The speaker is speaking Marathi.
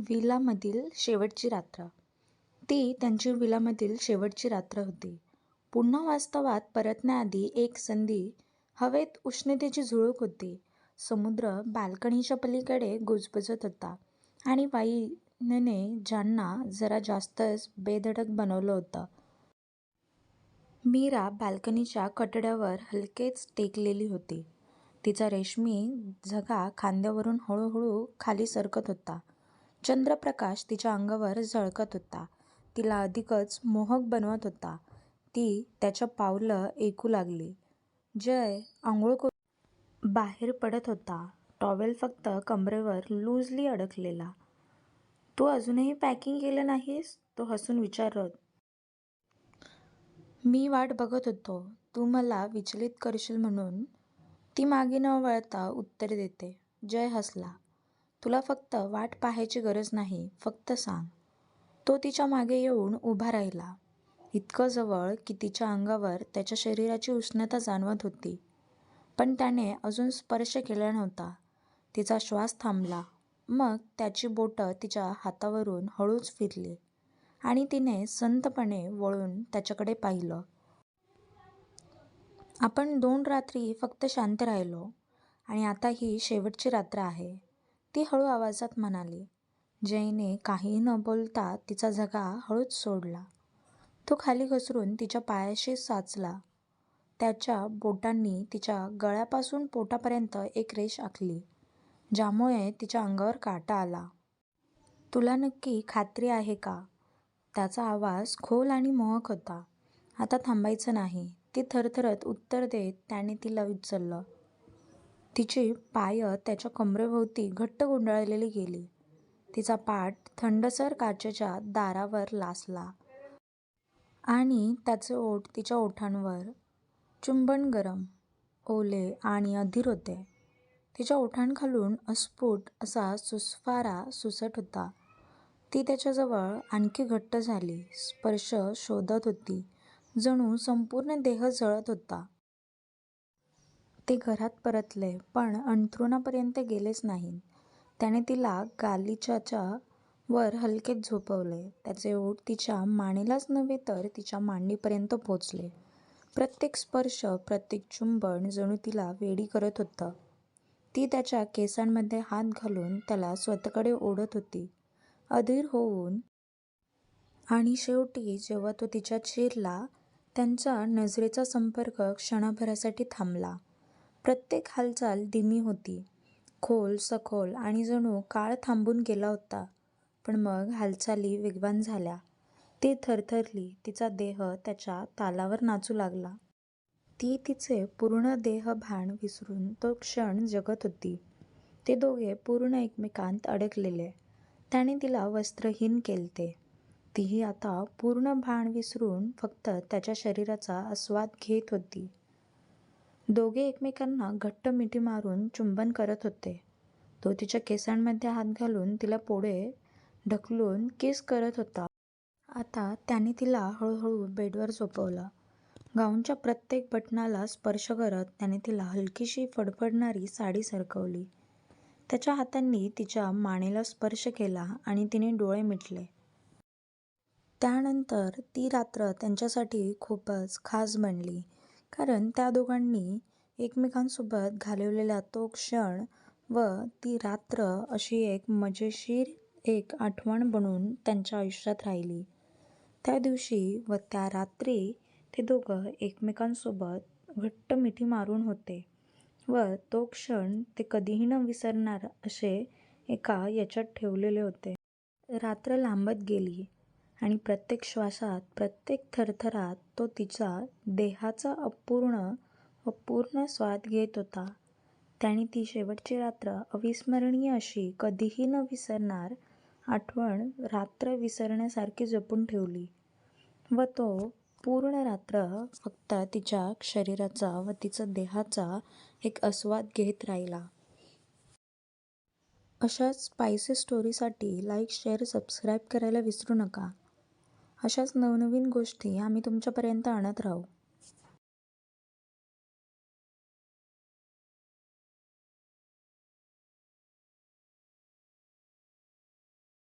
विलामधील शेवटची रात्र. ती त्यांची विलामधील शेवटची रात्र होती. पुन्हा वास्तवात परतण्याआधी एक संधी. हवेत उष्णतेची झुळूक होती. समुद्र बाल्कनीच्या पलीकडे गुजबजत होता आणि वाईनने ज्यांना जरा जास्तच बेधडक बनवलं होतं. मीरा बाल्कनीच्या कठड्यावर हलकेच टेकलेली होती. तिचा रेशमी झगा खांद्यावरून हळूहळू खाली सरकत होता. चंद्रप्रकाश तिच्या अंगावर झळकत होता. तिला अधिकच मोहक बनवत होता. ती त्याच्या पावलं ऐकू लागली. जय आंघोळ करून बाहेर पडत होता. टॉवेल फक्त कमरेवर लूजली अडकलेला. तू अजूनही पॅकिंग केलं नाहीस? तो हसून विचारत. मी वाट बघत होतो तू मला विचलित करशील म्हणून. ती मागे न वळता उत्तर देते. जय हसला. तुला फक्त वाट पाहायची गरज नाही, फक्त सांग. तो तिच्या मागे येऊन उभा राहिला. इतकं जवळ की तिच्या अंगावर त्याच्या शरीराची उष्णता जाणवत होती. पण त्याने अजून स्पर्श केला नव्हता. तिचा श्वास थांबला. मग त्याची बोटं तिच्या हातावरून हळूच फिरली आणि तिने संथपणे वळून त्याच्याकडे पाहिलं. आपण 2 रात्री फक्त शांत राहिलो आणि आता ही शेवटची रात्र आहे, ती हळू आवाजात म्हणाली. जयने काही न बोलता तिचा झगा हळूच सोडला. तो खाली घसरून तिच्या पायाशी साचला. त्याच्या बोटांनी तिच्या गळ्यापासून पोटापर्यंत एक रेष आखली, ज्यामुळे तिच्या अंगावर काटा आला. तुला नक्की खात्री आहे का? त्याचा आवाज खोल आणि मोहक होता. आता थांबायचं नाही, ती थरथरत उत्तर देत त्याने तिला उचललं. तिची पायं त्याच्या कमरेभोवती घट्ट गुंडाळलेली गेली. तिचा पाठ थंडसर काचेच्या दारावर लासला आणि त्याचे ओठ तिच्या ओठांवर. चुंबन गरम, ओले आणि अधीर होते. तिच्या ओठांखालून अस्फुट असा सुस्वारा सुसट होता. ती त्याच्याजवळ आणखी घट्ट झाली. स्पर्श शोधत होती, जणू संपूर्ण देह जळत होता. ते घरात परतले, पण अंथरुणापर्यंत गेलेच नाहीत. त्याने तिला गालिच्याच्या वर हलकेच झोपवले. त्याचे ओठ तिच्या मानेलाच नव्हे तर तिच्या मांडीपर्यंत पोचले. प्रत्येक स्पर्श, प्रत्येक चुंबन जणू तिला वेडी करत होतं. ती त्याच्या केसांमध्ये हात घालून त्याला स्वतःकडे ओढत होती, अधीर होऊन. आणि शेवटी जेव्हा तो तिच्यात शिरला, त्यांचा नजरेचा संपर्क क्षणभरासाठी थांबला. प्रत्येक हालचाल धीमी होती, खोल, सखोल आणि जणू काळ थांबून गेला होता. पण मग हालचाली वेगवान झाल्या. ती थरथरली. तिचा देह त्याच्या तालावर नाचू लागला. ती तिचे पूर्ण देहभान विसरून तो क्षण जगत होती. ते दोघे पूर्ण एकमेकांत अडकलेले. त्याने तिला वस्त्रहीन केलते. तीही आता पूर्ण भान विसरून फक्त त्याच्या शरीराचा आस्वाद घेत होती. दोघे एकमेकांना घट्ट मिठी मारून चुंबन करत होते. तो तिच्या केसांमध्ये हात घालून तिला पुढे ढकलून किस करत होता. आता त्याने तिला हळूहळू बेडवर झोपवलं. गाऊनच्या प्रत्येक बटणाला स्पर्श करत त्याने तिला हलकीशी फडफडणारी साडी सरकवली. त्याच्या हातांनी तिच्या मानेला स्पर्श केला आणि तिने डोळे मिटले. त्यानंतर ती रात्र त्यांच्यासाठी खूपच खास बनली, कारण त्या दोघांनी एकमेकांसोबत घालवलेला तो क्षण व ती रात्र अशी एक मजेशीर एक आठवण बनून त्यांच्या आयुष्यात राहिली. त्या दिवशी व त्या रात्री ते दोघं एकमेकांसोबत घट्ट मिठी मारून होते व तो क्षण ते कधीही न विसरणार असे एका याच्यात ठेवलेले होते. रात्र लांबत गेली आणि प्रत्येक श्वासात, प्रत्येक थरथरात तो तिच्या देहाचा अपूर्ण व पूर्ण स्वाद घेत होता. त्याने ती शेवटची रात्र अविस्मरणीय अशी, कधीही न विसरणार आठवण रात्र विसरण्यासारखी जपून ठेवली व तो पूर्ण रात्र फक्त तिच्या शरीराचा व तिचा देहाचा एक आस्वाद घेत राहिला. अशाच स्पायसी स्टोरीसाठी लाईक, शेअर, सबस्क्राईब करायला विसरू नका. अशाच नवनवीन गोष्टी आम्ही तुमच्यापर्यंत आणत राहू.